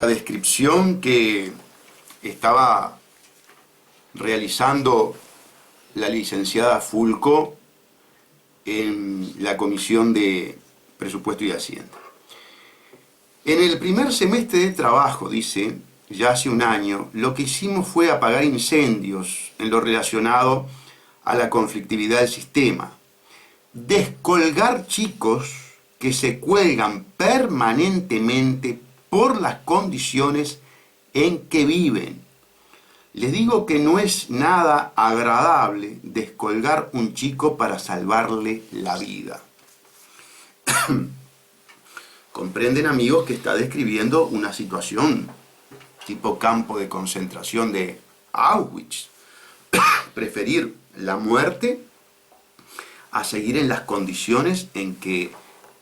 La descripción que estaba realizando la licenciada Fulco en la Comisión de Presupuesto y Hacienda. En el primer semestre de trabajo, dice, ya hace un año, lo que hicimos fue apagar incendios en lo relacionado a la conflictividad del sistema, descolgar chicos que se cuelgan permanentemente por las condiciones en que viven. Les digo que no es nada agradable descolgar un chico para salvarle la vida. Comprenden, amigos, que está describiendo una situación tipo campo de concentración de Auschwitz. Preferir la muerte a seguir en las condiciones en que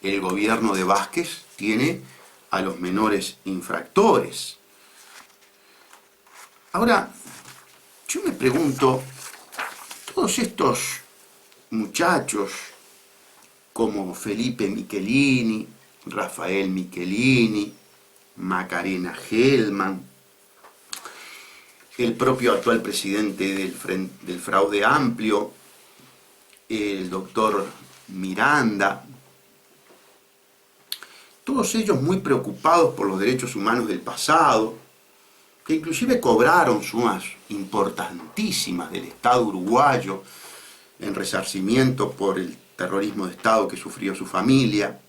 el gobierno de Vázquez tiene a los menores infractores. Ahora, yo me pregunto, todos estos muchachos como Felipe Michelini, Rafael Michelini, Macarena Gelman, el propio actual presidente del Fraude Amplio, el doctor Miranda, todos ellos muy preocupados por los derechos humanos del pasado, que inclusive cobraron sumas importantísimas del Estado uruguayo en resarcimiento por el terrorismo de Estado que sufrió su familia,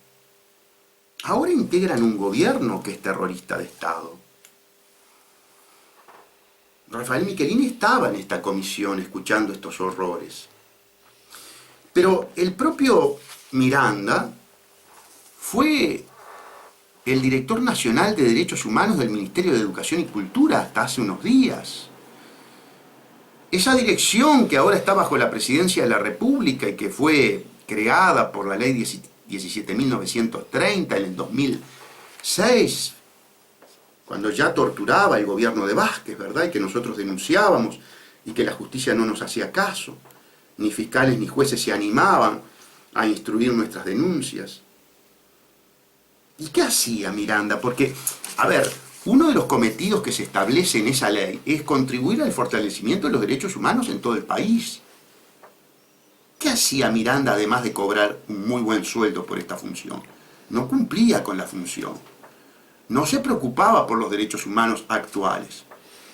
ahora integran un gobierno que es terrorista de Estado. Rafael Michelini estaba en esta comisión escuchando estos horrores. Pero el propio Miranda fue el director nacional de Derechos Humanos del Ministerio de Educación y Cultura hasta hace unos días. Esa dirección que ahora está bajo la presidencia de la República y que fue creada por la ley 17.930 en el 2006, cuando ya torturaba el gobierno de Vázquez, ¿verdad? Y que nosotros denunciábamos y que la justicia no nos hacía caso. Ni fiscales ni jueces se animaban a instruir nuestras denuncias. ¿Y qué hacía Miranda? Porque, a ver, uno de los cometidos que se establece en esa ley es contribuir al fortalecimiento de los derechos humanos en todo el país. ¿Qué hacía Miranda además de cobrar un muy buen sueldo por esta función? No cumplía con la función. No se preocupaba por los derechos humanos actuales.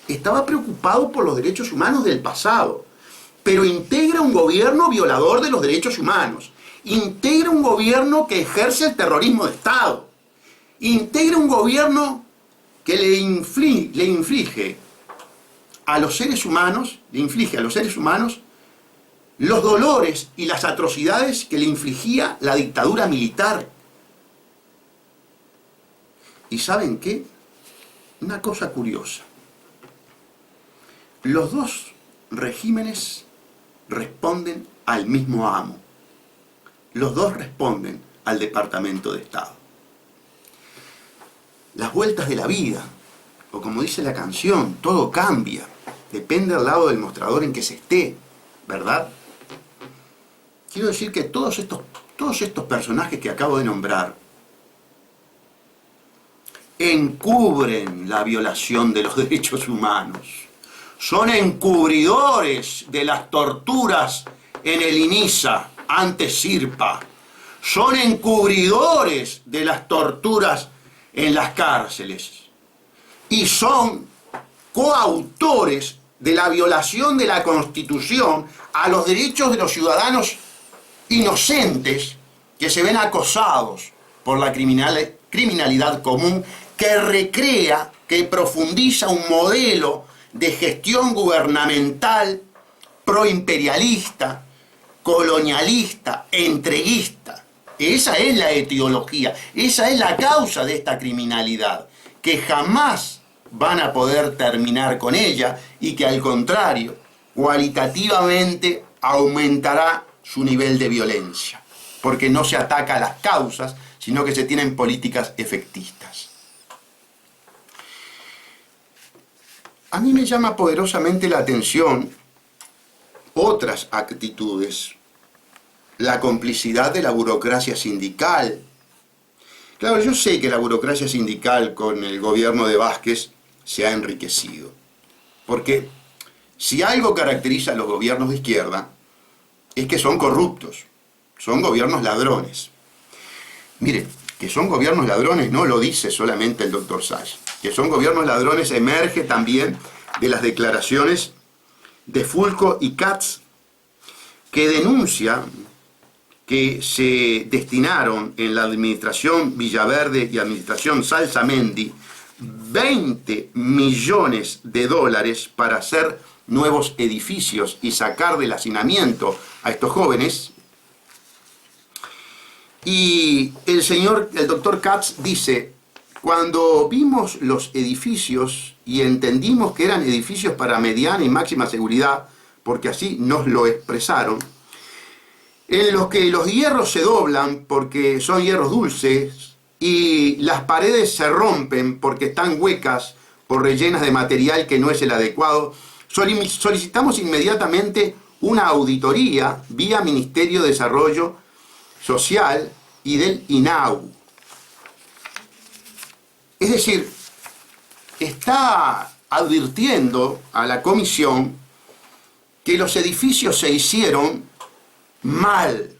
Estaba preocupado por los derechos humanos del pasado. Pero integra un gobierno violador de los derechos humanos. Integra un gobierno que ejerce el terrorismo de Estado. Integra un gobierno que le inflige a los seres humanos los dolores y las atrocidades que le infligía la dictadura militar. ¿Y saben qué? Una cosa curiosa. Los dos regímenes responden al mismo amo. Los dos responden al Departamento de Estado. Las vueltas de la vida, o como dice la canción, todo cambia, depende del lado del mostrador en que se esté, ¿verdad? Quiero decir que todos estos personajes que acabo de nombrar encubren la violación de los derechos humanos. Son encubridores de las torturas en el INISA, antes Sirpa. Son encubridores de las torturas en las cárceles. Y son coautores de la violación de la Constitución a los derechos de los ciudadanos inocentes que se ven acosados por la criminalidad común que recrea, que profundiza un modelo de gestión gubernamental proimperialista, colonialista, entreguista. Esa es la etiología, esa es la causa de esta criminalidad, que jamás van a poder terminar con ella y que al contrario, cualitativamente aumentará su nivel de violencia, porque no se ataca a las causas, sino que se tienen políticas efectistas. A mí me llama poderosamente la atención otras actitudes, la complicidad de la burocracia sindical, Claro, yo sé que la burocracia sindical con el gobierno de Vázquez se ha enriquecido, porque si algo caracteriza a los gobiernos de izquierda es que son corruptos, son gobiernos ladrones. Mire, que son gobiernos ladrones no lo dice solamente el doctor Sachs, que son gobiernos ladrones emerge también de las declaraciones de Fulco y Katz, que denuncia que se destinaron en la administración Villaverde y administración Salsamendi 20 millones de dólares para hacer nuevos edificios y sacar del hacinamiento a estos jóvenes. Y el doctor Katz dice, cuando vimos los edificios y entendimos que eran edificios para mediana y máxima seguridad, porque así nos lo expresaron, en los que los hierros se doblan porque son hierros dulces y las paredes se rompen porque están huecas o rellenas de material que no es el adecuado, solicitamos inmediatamente una auditoría vía Ministerio de Desarrollo Social y del INAU. Es decir, está advirtiendo a la comisión que los edificios se hicieron mal.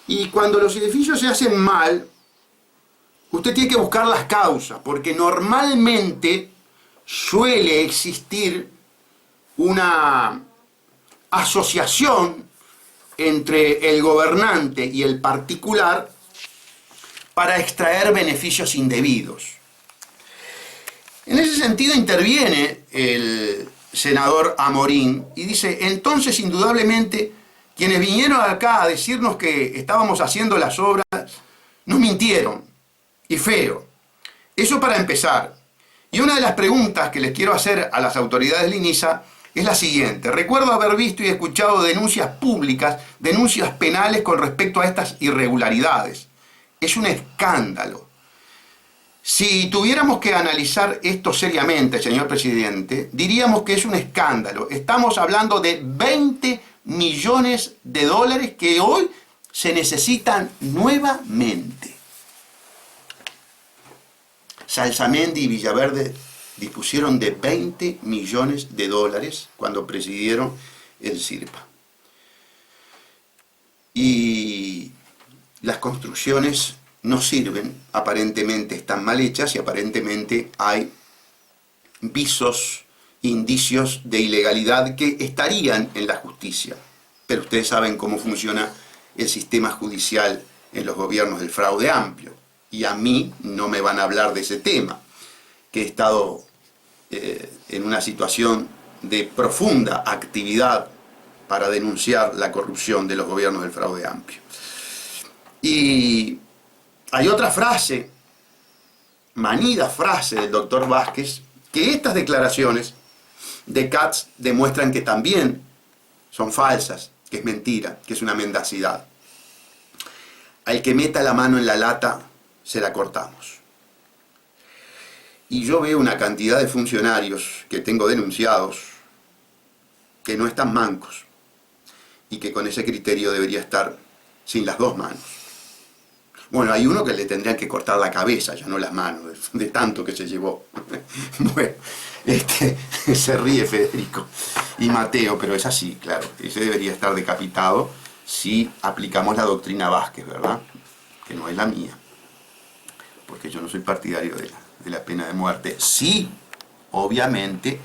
Y cuando los edificios se hacen mal, usted tiene que buscar las causas, porque normalmente suele existir una asociación entre el gobernante y el particular para extraer beneficios indebidos. En ese sentido interviene el senador Amorín y dice, entonces indudablemente quienes vinieron acá a decirnos que estábamos haciendo las obras nos mintieron, y feo. Eso para empezar. Y una de las preguntas que les quiero hacer a las autoridades del INISA es la siguiente. Recuerdo haber visto y escuchado denuncias públicas, denuncias penales con respecto a estas irregularidades. Es un escándalo. Si tuviéramos que analizar esto seriamente, señor presidente, diríamos que es un escándalo. Estamos hablando de 20 millones de dólares que hoy se necesitan nuevamente. Salsamendi y Villaverde dispusieron de 20 millones de dólares cuando presidieron el CIRPA. Y las construcciones no sirven, aparentemente están mal hechas y aparentemente hay visos, indicios de ilegalidad que estarían en la justicia. Pero ustedes saben cómo funciona el sistema judicial en los gobiernos del fraude amplio. Y a mí no me van a hablar de ese tema, que he estado en una situación de profunda actividad para denunciar la corrupción de los gobiernos del fraude amplio. Y hay otra frase, manida frase del doctor Vázquez, que estas declaraciones de Katz demuestran que también son falsas, que es mentira, que es una mendacidad. Al que meta la mano en la lata, se la cortamos. Y yo veo una cantidad de funcionarios que tengo denunciados que no están mancos y que con ese criterio debería estar sin las dos manos. Bueno, hay uno que le tendrían que cortar la cabeza, ya no las manos, de tanto que se llevó. Bueno, se ríe Federico y Mateo, pero es así, claro. Ese debería estar decapitado si aplicamos la doctrina Vázquez, ¿verdad? Que no es la mía, porque yo no soy partidario de la pena de muerte. Sí, obviamente,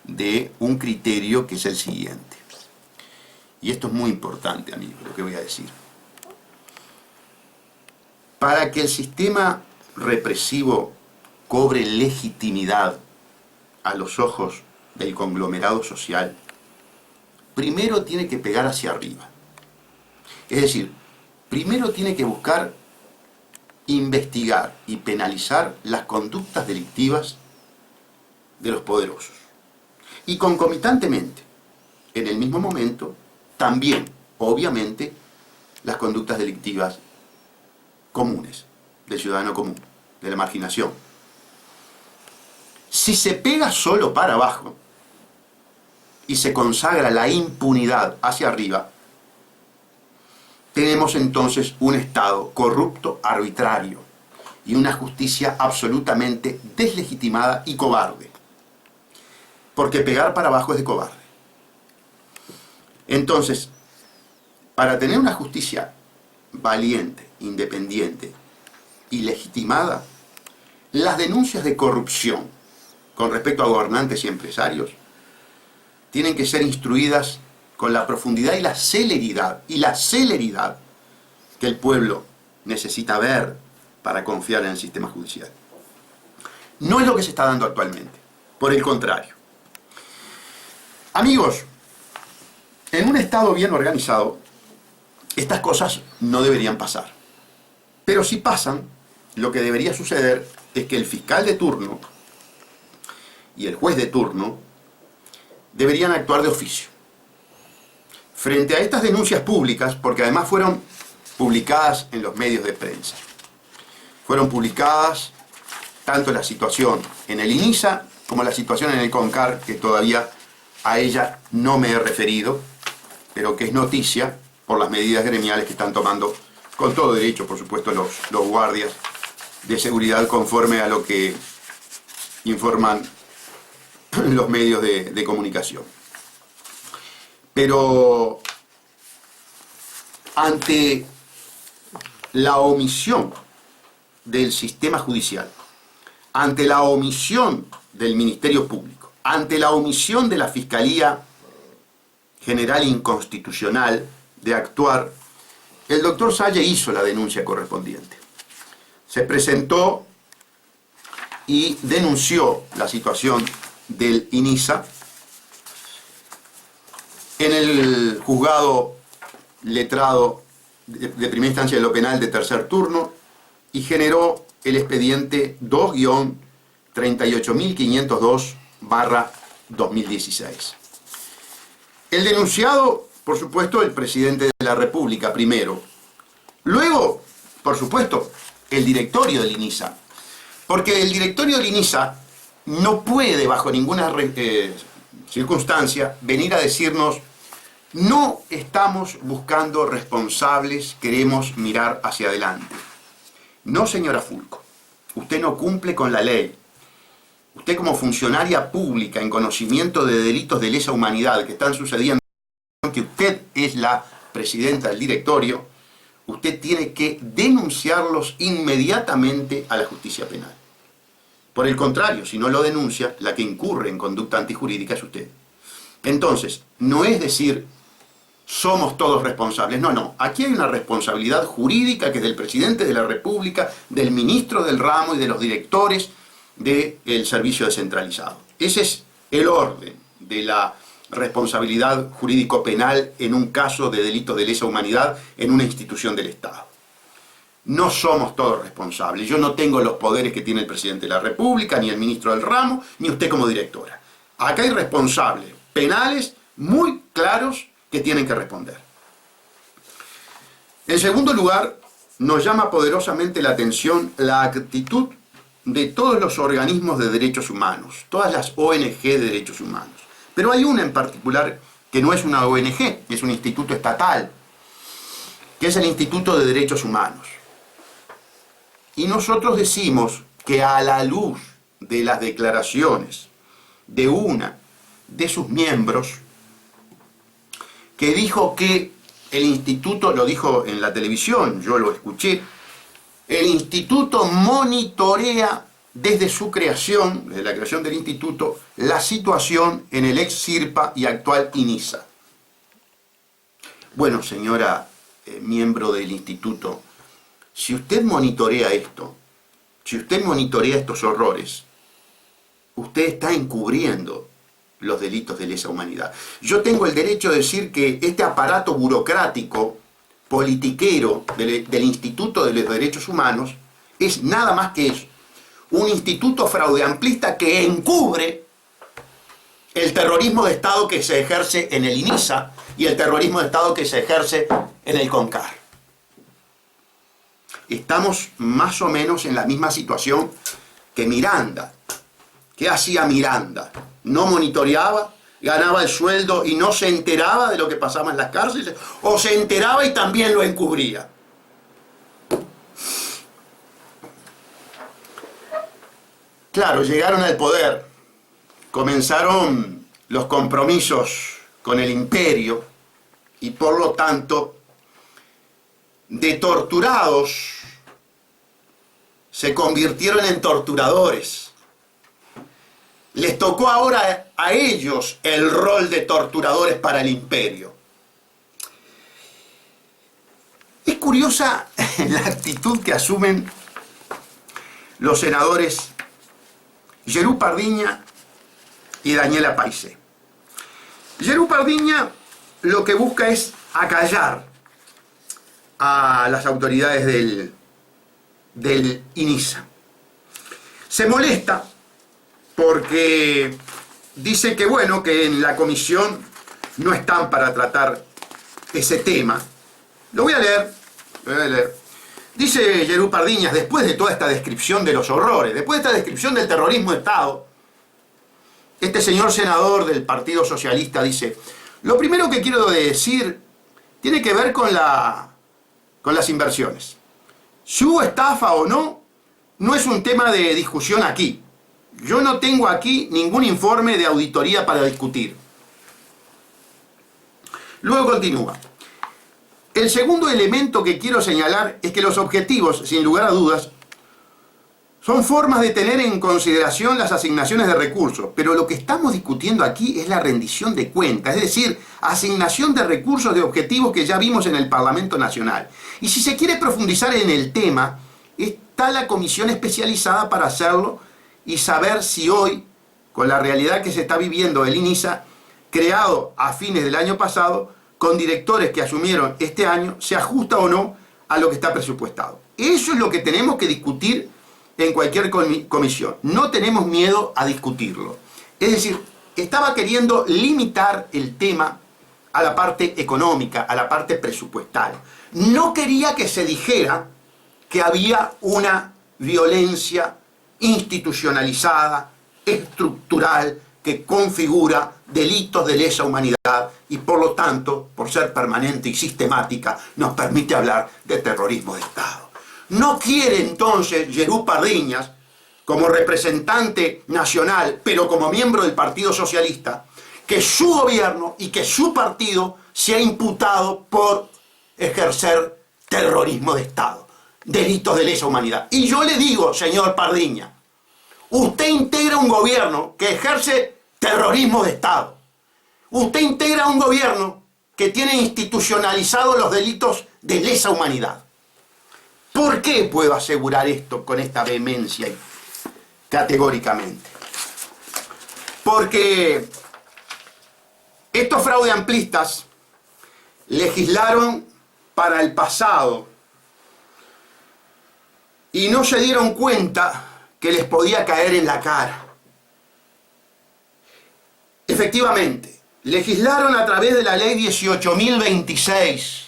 de un criterio que es el siguiente. Y esto es muy importante, amigo, lo que voy a decir. Para que el sistema represivo cobre legitimidad a los ojos del conglomerado social, primero tiene que pegar hacia arriba. Es decir, primero tiene que buscar investigar y penalizar las conductas delictivas de los poderosos. Y concomitantemente, en el mismo momento, también, obviamente, las conductas delictivas comunes, del ciudadano común, de la marginación. Si se pega solo para abajo y se consagra la impunidad hacia arriba, tenemos entonces un Estado corrupto, arbitrario, y una justicia absolutamente deslegitimada y cobarde. Porque pegar para abajo es de cobarde. Entonces, para tener una justicia valiente, independiente y legitimada, las denuncias de corrupción con respecto a gobernantes y empresarios tienen que ser instruidas con la profundidad y la celeridad que el pueblo necesita ver para confiar en el sistema judicial. No es lo que se está dando actualmente, por el contrario. Amigos, en un Estado bien organizado, estas cosas no deberían pasar. Pero si pasan, lo que debería suceder es que el fiscal de turno y el juez de turno deberían actuar de oficio. Frente a estas denuncias públicas, porque además fueron publicadas en los medios de prensa, fueron publicadas tanto la situación en el INISA como la situación en el CONCAR, que todavía a ella no me he referido, pero que es noticia por las medidas gremiales que están tomando, con todo derecho, por supuesto, los guardias de seguridad, conforme a lo que informan los medios de comunicación. Pero ante la omisión del sistema judicial, ante la omisión del Ministerio Público, ante la omisión de la Fiscalía General Inconstitucional de actuar, el doctor Salle hizo la denuncia correspondiente. Se presentó y denunció la situación del INISA en el juzgado letrado de primera instancia de lo penal de tercer turno y generó el expediente 2-38502/2016. El denunciado, por supuesto, el presidente de la República primero. Luego, por supuesto, el directorio del INISA. Porque el directorio del INISA no puede, bajo ninguna circunstancia, venir a decirnos: no estamos buscando responsables, queremos mirar hacia adelante. No, señora Fulco, usted no cumple con la ley. Usted, como funcionaria pública en conocimiento de delitos de lesa humanidad que están sucediendo, que usted es la presidenta del directorio, usted tiene que denunciarlos inmediatamente a la justicia penal. Por el contrario, si no lo denuncia, la que incurre en conducta antijurídica es usted. Entonces, no es decir somos todos responsables. No, no. Aquí hay una responsabilidad jurídica que es del presidente de la República, del ministro del ramo y de los directores del servicio descentralizado. Ese es el orden de la responsabilidad jurídico-penal en un caso de delito de lesa humanidad en una institución del Estado. No somos todos responsables. Yo no tengo los poderes que tiene el presidente de la República, ni el ministro del ramo, ni usted como directora. Acá hay responsables penales muy claros que tienen que responder. En segundo lugar, nos llama poderosamente la atención la actitud de todos los organismos de derechos humanos, todas las ONG de derechos humanos. Pero hay una en particular que no es una ONG, es un instituto estatal, que es el Instituto de Derechos Humanos. Y nosotros decimos que a la luz de las declaraciones de una de sus miembros, que dijo que el instituto, lo dijo en la televisión, yo lo escuché, el instituto monitorea desde su creación, desde la creación del instituto, la situación en el ex CIRPA y actual INISA. Bueno, señora miembro del instituto, si usted monitorea esto, si usted monitorea estos horrores, usted está encubriendo los delitos de lesa humanidad. Yo tengo el derecho de decir que este aparato burocrático, politiquero del Instituto de los Derechos Humanos es nada más que eso, un instituto fraudeamplista que encubre el terrorismo de Estado que se ejerce en el INISA y el terrorismo de Estado que se ejerce en el CONCAR. Estamos más o menos en la misma situación que Miranda. ¿Qué hacía Miranda? No monitoreaba, ganaba el sueldo y no se enteraba de lo que pasaba en las cárceles, o se enteraba y también lo encubría. Claro, llegaron al poder, comenzaron los compromisos con el imperio y por lo tanto, de torturados se convirtieron en torturadores. Les tocó ahora a ellos el rol de torturadores para el imperio. Es curiosa la actitud que asumen los senadores Gerú Pardiña y Daniela Paisé. Gerú Pardiña lo que busca es acallar a las autoridades del INISA. Se molesta porque dice que bueno, que en la comisión no están para tratar ese tema. Lo voy a leer. Dice Gerú Pardiñas, después de toda esta descripción de los horrores, después de esta descripción del terrorismo de Estado, este señor senador del Partido Socialista dice: lo primero que quiero decir tiene que ver con las inversiones. Si hubo estafa o no, no es un tema de discusión aquí. Yo no tengo aquí ningún informe de auditoría para discutir. Luego continúa. El segundo elemento que quiero señalar es que los objetivos, sin lugar a dudas, son formas de tener en consideración las asignaciones de recursos, pero lo que estamos discutiendo aquí es la rendición de cuentas, es decir, asignación de recursos de objetivos que ya vimos en el Parlamento Nacional. Y si se quiere profundizar en el tema, está la comisión especializada para hacerlo y saber si hoy, con la realidad que se está viviendo el INISA, creado a fines del año pasado, con directores que asumieron este año, se ajusta o no a lo que está presupuestado. Eso es lo que tenemos que discutir en cualquier comisión. No tenemos miedo a discutirlo. Es decir, estaba queriendo limitar el tema a la parte económica, a la parte presupuestal. No quería que se dijera que había una violencia institucionalizada, estructural, que configura delitos de lesa humanidad y por lo tanto, por ser permanente y sistemática, nos permite hablar de terrorismo de Estado. No quiere entonces Gerú Pardiñas, como representante nacional, pero como miembro del Partido Socialista, que su gobierno y que su partido sea imputado por ejercer terrorismo de Estado, delitos de lesa humanidad. Y yo le digo, señor Pardiña, usted integra un gobierno que ejerce terrorismo de Estado. Usted integra un gobierno que tiene institucionalizados los delitos de lesa humanidad. ¿Por qué puedo asegurar esto con esta vehemencia y categóricamente? Porque estos fraudeamplistas legislaron para el pasado y no se dieron cuenta que les podía caer en la cara. Efectivamente, legislaron a través de la ley 18.026,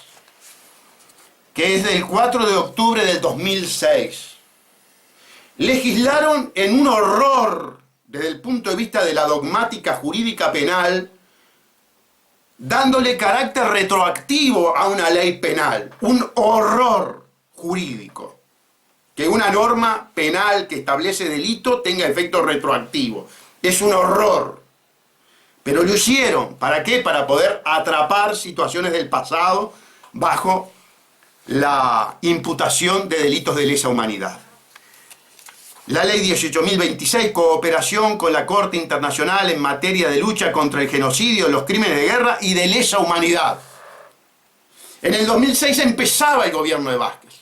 que es del 4 de octubre del 2006. Legislaron en un horror desde el punto de vista de la dogmática jurídica penal, dándole carácter retroactivo a una ley penal. Un horror jurídico. Que una norma penal que establece delito tenga efecto retroactivo. Es un horror. Pero lo hicieron. ¿Para qué? Para poder atrapar situaciones del pasado bajo la imputación de delitos de lesa humanidad. La ley 18.026, cooperación con la Corte Internacional en materia de lucha contra el genocidio, los crímenes de guerra y de lesa humanidad. En el 2006 empezaba el gobierno de Vázquez.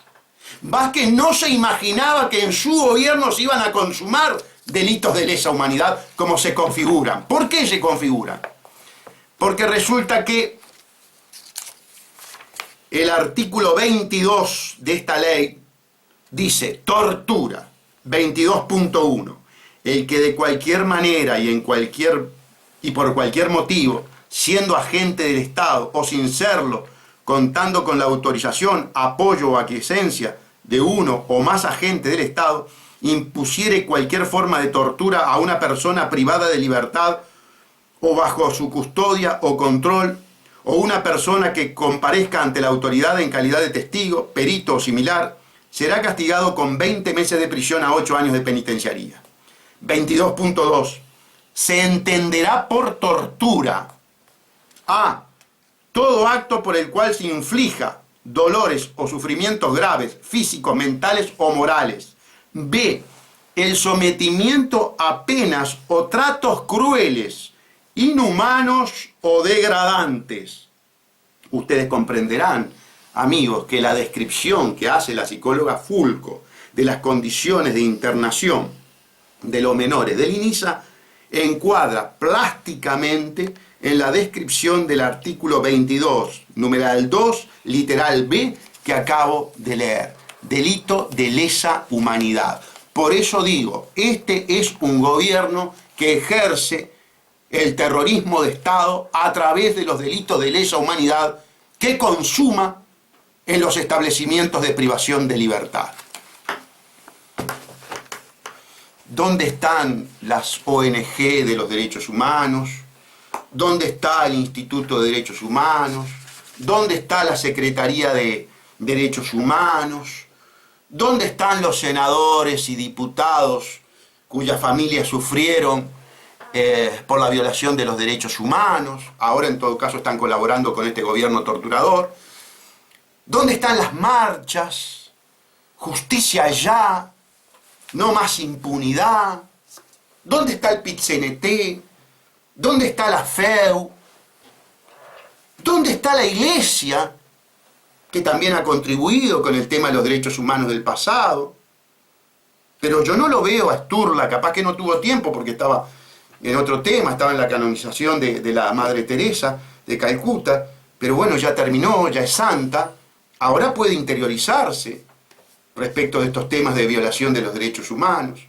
Vázquez no se imaginaba que en su gobierno se iban a consumar delitos de lesa humanidad como se configuran. ¿Por qué se configuran? Porque resulta que el artículo 22 de esta ley dice: tortura, 22.1. El que de cualquier manera y por cualquier motivo, siendo agente del Estado o sin serlo, contando con la autorización, apoyo o aquiescencia de uno o más agentes del Estado, impusiere cualquier forma de tortura a una persona privada de libertad o bajo su custodia o control, o una persona que comparezca ante la autoridad en calidad de testigo, perito o similar, será castigado con 20 meses de prisión a 8 años de penitenciaría. 22.2. Se entenderá por tortura a todo acto por el cual se inflija dolores o sufrimientos graves, físicos, mentales o morales. B. El sometimiento a penas o tratos crueles, inhumanos o degradantes. Ustedes comprenderán, amigos, que la descripción que hace la psicóloga Fulco de las condiciones de internación de los menores del INISA encuadra plásticamente en la descripción del artículo 22, numeral 2, literal B, que acabo de leer. Delito de lesa humanidad. Por eso digo, este es un gobierno que ejerce el terrorismo de Estado a través de los delitos de lesa humanidad que consuma en los establecimientos de privación de libertad. ¿Dónde están las ONG de los derechos humanos? ¿Dónde está el Instituto de Derechos Humanos? ¿Dónde está la Secretaría de Derechos Humanos? ¿Dónde están los senadores y diputados cuyas familias sufrieron por la violación de los derechos humanos? Ahora en todo caso están colaborando con este gobierno torturador. ¿Dónde están las marchas? Justicia ya, no más impunidad. ¿Dónde está el PIT-CNT? ¿Dónde está la FEU? ¿Dónde está la Iglesia, que también ha contribuido con el tema de los derechos humanos del pasado? Pero yo no lo veo a Sturla, capaz que no tuvo tiempo porque estaba en otro tema, estaba en la canonización de la Madre Teresa de Calcuta, pero bueno, ya terminó, ya es santa, ahora puede interiorizarse respecto de estos temas de violación de los derechos humanos.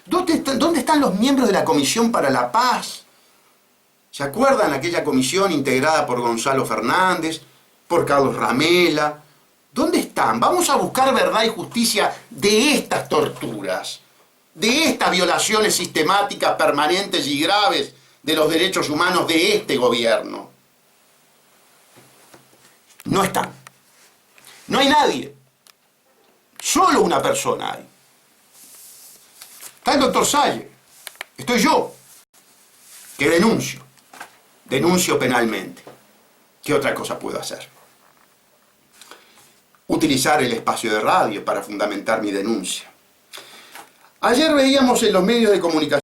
¿Dónde están los miembros de la Comisión para la Paz? ¿Se acuerdan aquella comisión integrada por Gonzalo Fernández, por Carlos Ramela? ¿Dónde están? Vamos a buscar verdad y justicia de estas torturas, de estas violaciones sistemáticas, permanentes y graves de los derechos humanos de este gobierno. No están. No hay nadie. Solo una persona hay. Está el doctor Salle. Estoy yo, que denuncio penalmente. ¿Qué otra cosa puedo hacer? Utilizar el espacio de radio para fundamentar mi denuncia. Ayer veíamos en los medios de comunicación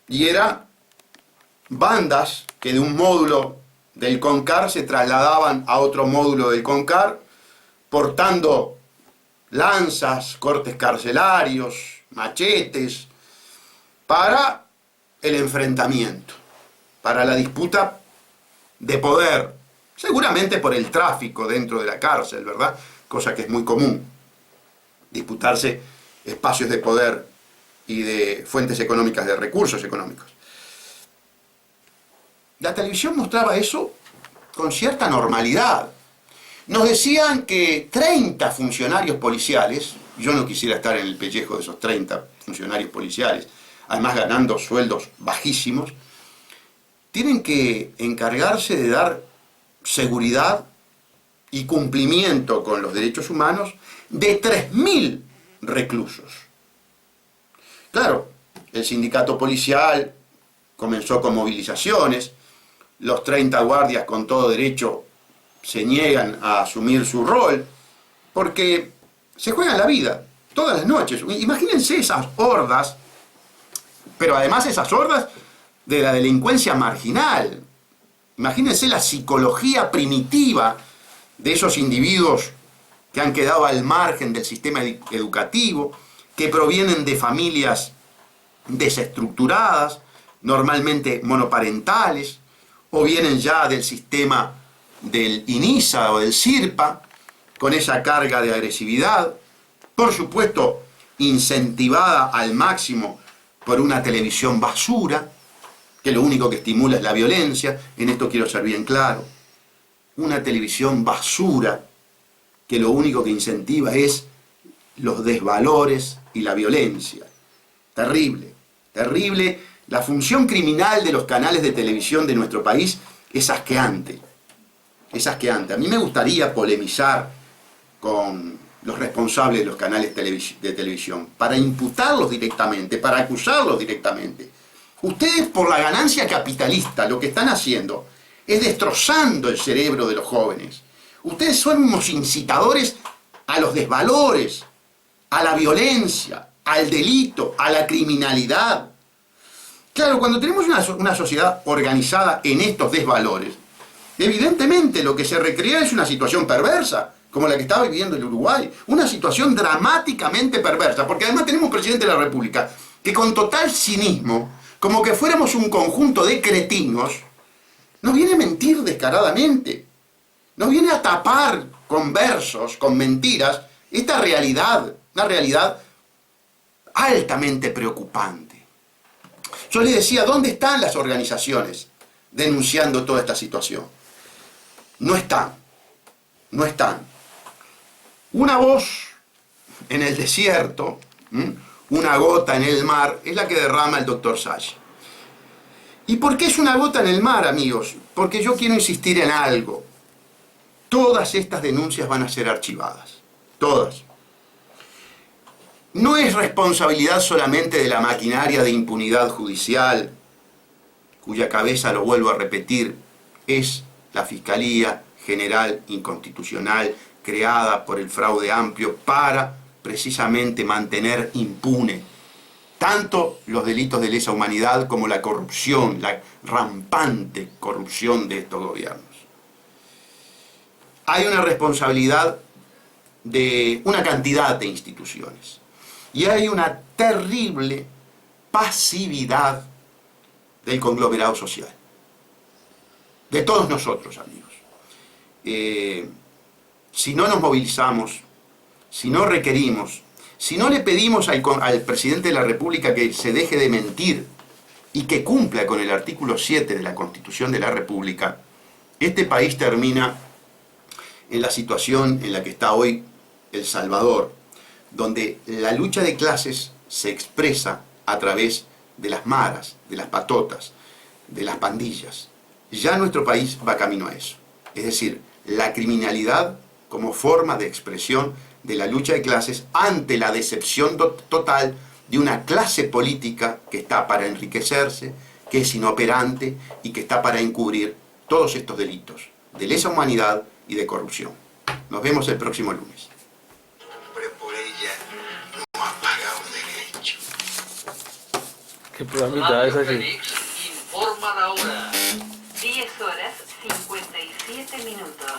y era bandas que de un módulo del CONCAR se trasladaban a otro módulo del CONCAR portando lanzas, cortes carcelarios, machetes, para el enfrentamiento, para la disputa de poder, seguramente por el tráfico dentro de la cárcel, ¿verdad? Cosa que es muy común, disputarse espacios de poder y de fuentes económicas, de recursos económicos. La televisión mostraba eso con cierta normalidad. Nos decían que 30 funcionarios policiales, yo no quisiera estar en el pellejo de esos 30 funcionarios policiales, además ganando sueldos bajísimos, tienen que encargarse de dar seguridad y cumplimiento con los derechos humanos de 3.000 reclusos. Claro, el sindicato policial comenzó con movilizaciones, los 30 guardias con todo derecho se niegan a asumir su rol, porque se juegan la vida todas las noches. Imagínense esas hordas, pero además esas hordas de la delincuencia marginal. Imagínense la psicología primitiva de esos individuos que han quedado al margen del sistema educativo, que provienen de familias desestructuradas, normalmente monoparentales, o vienen ya del sistema del INISA o del CIRPA, con esa carga de agresividad, por supuesto incentivada al máximo por una televisión basura, que lo único que estimula es la violencia. En esto quiero ser bien claro. Una televisión basura que lo único que incentiva es los desvalores y la violencia. Terrible, terrible La función criminal de los canales de televisión de nuestro país es asqueante. Es asqueante. A mí me gustaría polemizar con los responsables de los canales de televisión para imputarlos directamente, para acusarlos directamente. Ustedes, por la ganancia capitalista, lo que están haciendo es destrozando el cerebro de los jóvenes. Ustedes son unos incitadores a los desvalores, a la violencia, al delito, a la criminalidad. Claro, cuando tenemos una sociedad organizada en estos desvalores, evidentemente lo que se recrea es una situación perversa, como la que está viviendo el Uruguay. Una situación dramáticamente perversa, porque además tenemos un presidente de la República que con total cinismo, como que fuéramos un conjunto de cretinos, nos viene a mentir descaradamente. Nos viene a tapar con versos, con mentiras, esta realidad, una realidad altamente preocupante. Yo le decía, ¿dónde están las organizaciones denunciando toda esta situación? No están, no están. Una voz en el desierto, una gota en el mar, es la que derrama el doctor Sagi. ¿Y por qué es una gota en el mar, amigos? Porque yo quiero insistir en algo. Todas estas denuncias van a ser archivadas. Todas. No es responsabilidad solamente de la maquinaria de impunidad judicial, cuya cabeza, lo vuelvo a repetir, es la Fiscalía General Inconstitucional, creada por el fraude amplio para precisamente mantener impune tanto los delitos de lesa humanidad como la corrupción, la rampante corrupción de estos gobiernos. Hay una responsabilidad de una cantidad de instituciones y hay una terrible pasividad del conglomerado social, de todos nosotros, amigos. Si no nos movilizamos, si no requerimos, si no le pedimos al presidente de la República que se deje de mentir y que cumpla con el artículo 7 de la Constitución de la República, este país termina en la situación en la que está hoy El Salvador, donde la lucha de clases se expresa a través de las maras, de las patotas, de las pandillas. Ya nuestro país va camino a eso. Es decir, la criminalidad como forma de expresión de la lucha de clases ante la decepción total de una clase política que está para enriquecerse, que es inoperante y que está para encubrir todos estos delitos de lesa humanidad y de corrupción. Nos vemos el próximo lunes. Hombre, por ella no ha pagado derecho. ¿Qué programita es aquí? Félix informa la hora. 10 horas 57 minutos.